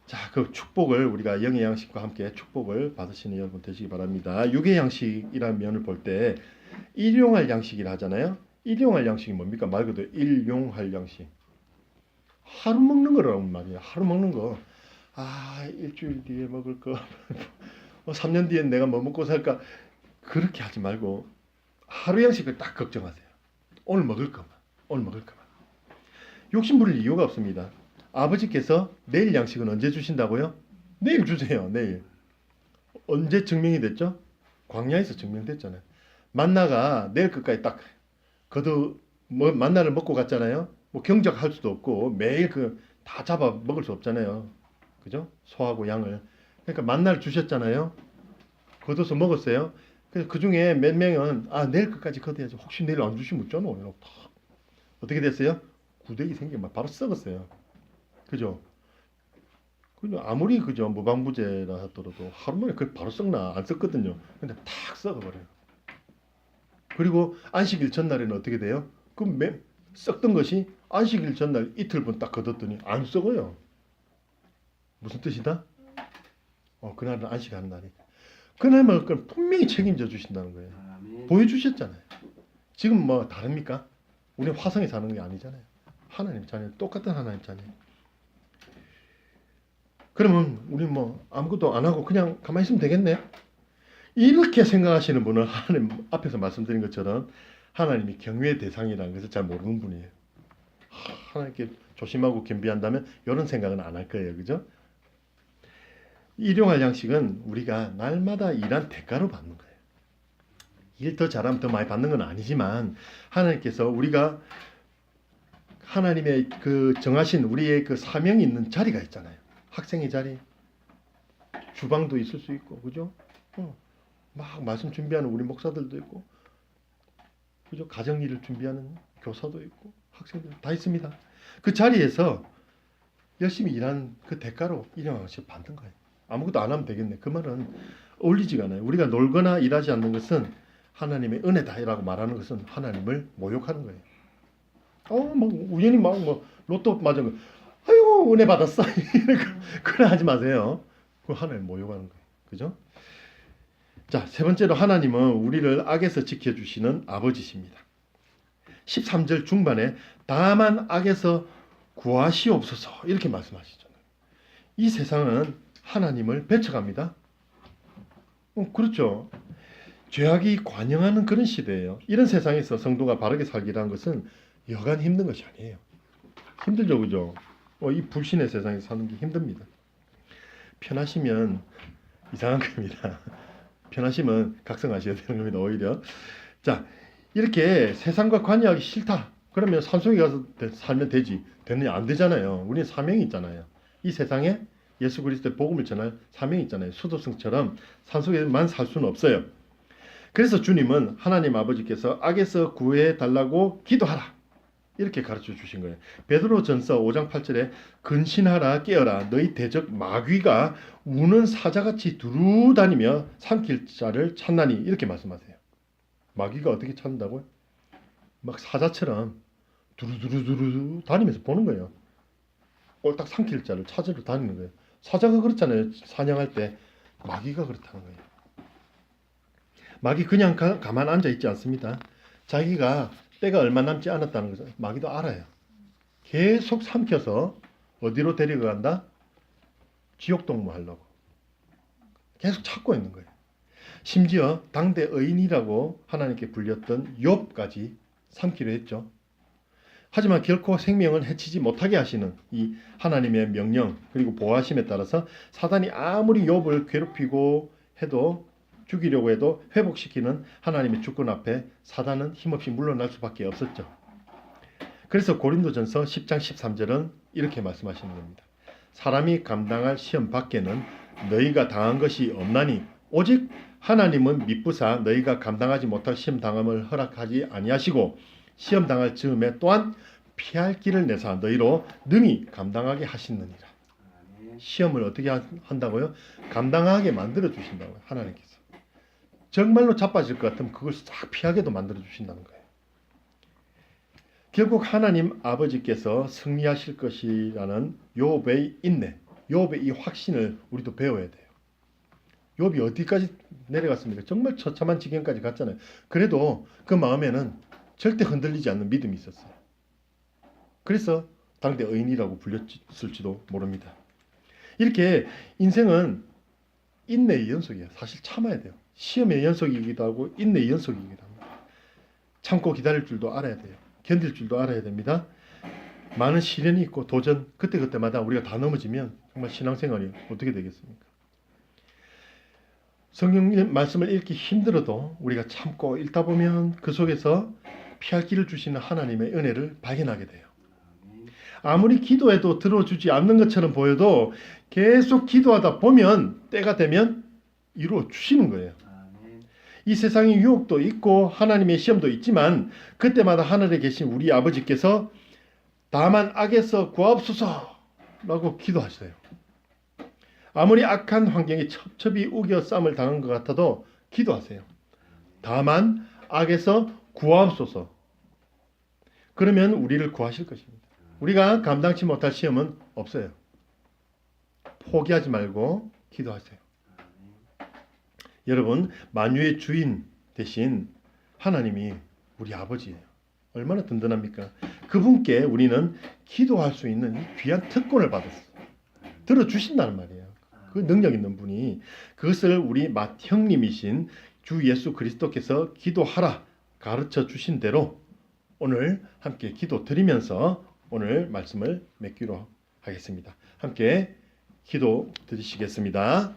자, 그 축복을 우리가 영의 양식과 함께 축복을 받으시는 여러분 되시기 바랍니다. 육의 양식이라는 면을 볼 때 일용할 양식이라 하잖아요. 일용할 양식이 뭡니까? 말 그대로 일용할 양식. 하루 먹는 거라는 말이에요. 하루 먹는 거. 일주일 뒤에 먹을 거. 3년 뒤엔 내가 뭐 먹고 살까? 그렇게 하지 말고 하루 양식을 딱 걱정하세요. 오늘 먹을 거만. 오늘 먹을 거만. 욕심 부릴 이유가 없습니다. 아버지께서 내일 양식은 언제 주신다고요? 내일 주세요. 내일. 언제 증명이 됐죠? 광야에서 증명됐잖아요. 만나가 내일 끝까지 딱 만나를 먹고 갔잖아요. 뭐 경작할 수도 없고 매일 다 잡아 먹을 수 없잖아요. 그죠? 소하고 양을. 그러니까 만나를 주셨잖아요. 걷어서 먹었어요. 그래서 그 중에 몇 명은 내일 끝까지 걷어야지. 혹시 내일 안 주시면 어쩌노? 이러고 어떻게 됐어요? 구데기 생기면 막 바로 썩었어요. 그죠? 아무리 그죠 무방부제라 하더라도 하루 만에 그 바로 썩나 안 썩거든요. 근데 탁 썩어버려요. 그리고 안식일 전날에는 어떻게 돼요? 썩던 것이 안식일 전날 이틀분 딱 걷었더니 안 썩어요. 무슨 뜻이다? 그날은 안식하는 날이. 그날만 분명히 책임져 주신다는 거예요. 보여주셨잖아요. 지금 뭐 다릅니까? 우리는 화성에 사는 게 아니잖아요. 하나님 자녀, 똑같은 하나님 자녀. 그러면 우리 뭐 아무것도 안 하고 그냥 가만히 있으면 되겠네. 이렇게 생각하시는 분은 하나님 앞에서 말씀드린 것처럼 하나님이 경외의 대상이라는 것을 잘 모르는 분이에요. 하나님께 조심하고 겸비한다면 이런 생각은 안 할 거예요. 그죠? 일용할 양식은 우리가 날마다 일한 대가로 받는 거예요. 일 더 잘하면 더 많이 받는 건 아니지만 하나님께서 우리가 하나님의 그 정하신 우리의 그 사명이 있는 자리가 있잖아요. 학생의 자리, 주방도 있을 수 있고, 그죠? 막 말씀 준비하는 우리 목사들도 있고, 그죠? 가정 일을 준비하는 교사도 있고, 학생들 다 있습니다. 그 자리에서 열심히 일한 그 대가로 일용할씩 받는 거예요. 아무것도 안 하면 되겠네. 그 말은 어울리지가 않아요. 우리가 놀거나 일하지 않는 것은 하나님의 은혜다라고 말하는 것은 하나님을 모욕하는 거예요. 막 우연히 로또 맞은 거. 아이고 은혜 받았어. 그래 하지 마세요. 그 하나님 모욕하는 거예요. 그죠? 자, 세 번째로 하나님은 우리를 악에서 지켜주시는 아버지십니다. 13절 중반에 다만 악에서 구하시옵소서 이렇게 말씀하시잖아요. 이 세상은 하나님을 배척합니다. 그렇죠. 죄악이 관영하는 그런 시대예요. 이런 세상에서 성도가 바르게 살기라는 것은 여간 힘든 것이 아니에요. 힘들죠, 그죠? 이 불신의 세상에서 사는 게 힘듭니다. 편하시면 이상한 겁니다. 편하시면 각성하셔야 되는 겁니다, 오히려. 자, 이렇게 세상과 관여하기 싫다. 그러면 산속에 가서 살면 되지. 되느냐? 안 되잖아요. 우리는 사명이 있잖아요. 이 세상에 예수 그리스도의 복음을 전할 사명이 있잖아요. 수도승처럼 산속에만 살 수는 없어요. 그래서 주님은 하나님 아버지께서 악에서 구해 달라고 기도하라. 이렇게 가르쳐 주신 거예요. 베드로전서 5장 8절에 근신하라 깨어라 너희 대적 마귀가 우는 사자같이 두루 다니며 삼킬 자를 찾나니 이렇게 말씀하세요. 마귀가 어떻게 찾는다고요? 막 사자처럼 두루두루두루 다니면서 보는 거예요. 꼴딱 삼킬 자를 찾으러 다니는 거예요. 사자가 그렇잖아요. 사냥할 때 마귀가 그렇다는 거예요. 마귀 그냥 가만 앉아 있지 않습니다. 자기가 때가 얼마 남지 않았다는 것을 마귀도 알아요. 계속 삼켜서 어디로 데려간다? 지옥동무 하려고. 계속 찾고 있는 거예요. 심지어 당대 의인이라고 하나님께 불렸던 욥까지 삼키려 했죠. 하지만 결코 생명을 해치지 못하게 하시는 이 하나님의 명령 그리고 보호하심에 따라서 사단이 아무리 욥을 괴롭히고 해도 죽이려고 해도 회복시키는 하나님의 주권 앞에 사단은 힘없이 물러날 수밖에 없었죠. 그래서 고린도전서 10장 13절은 이렇게 말씀하시는 겁니다. 사람이 감당할 시험 밖에는 너희가 당한 것이 없나니 오직 하나님은 미쁘사 너희가 감당하지 못할 시험 당함을 허락하지 아니하시고 시험 당할 즈음에 또한 피할 길을 내사 너희로 능히 감당하게 하시느니라. 시험을 어떻게 한다고요? 감당하게 만들어 주신다고요. 하나님께서. 정말로 자빠질 것 같으면 그걸 싹 피하게도 만들어 주신다는 거예요. 결국 하나님 아버지께서 승리하실 것이라는 욥의 인내, 욥의 이 확신을 우리도 배워야 돼요. 욥이 어디까지 내려갔습니까? 정말 처참한 지경까지 갔잖아요. 그래도 그 마음에는 절대 흔들리지 않는 믿음이 있었어요. 그래서 당대 의인이라고 불렸을지도 모릅니다. 이렇게 인생은 인내의 연속이에요. 사실 참아야 돼요. 시험의 연속이기도 하고 인내의 연속이기도 합니다. 참고 기다릴 줄도 알아야 돼요. 견딜 줄도 알아야 됩니다. 많은 시련이 있고 도전 그때그때마다 우리가 다 넘어지면 정말 신앙생활이 어떻게 되겠습니까? 성경 말씀을 읽기 힘들어도 우리가 참고 읽다 보면 그 속에서 피할 길을 주시는 하나님의 은혜를 발견하게 돼요. 아무리 기도해도 들어주지 않는 것처럼 보여도 계속 기도하다 보면 때가 되면 이루어 주시는 거예요. 이 세상에 유혹도 있고 하나님의 시험도 있지만 그때마다 하늘에 계신 우리 아버지께서 다만 악에서 구하옵소서 라고 기도하세요. 아무리 악한 환경에 첩첩이 우겨 싸움을 당한 것 같아도 기도하세요. 다만 악에서 구하옵소서. 그러면 우리를 구하실 것입니다. 우리가 감당치 못할 시험은 없어요. 포기하지 말고 기도하세요. 여러분, 만유의 주인 대신 하나님이 우리 아버지예요. 얼마나 든든합니까? 그분께 우리는 기도할 수 있는 귀한 특권을 받았어요. 들어주신다는 말이에요. 그 능력 있는 분이 그것을 우리 맏형님이신 주 예수 그리스도께서 기도하라 가르쳐 주신 대로 오늘 함께 기도 드리면서 오늘 말씀을 맺기로 하겠습니다. 함께 기도 드리시겠습니다.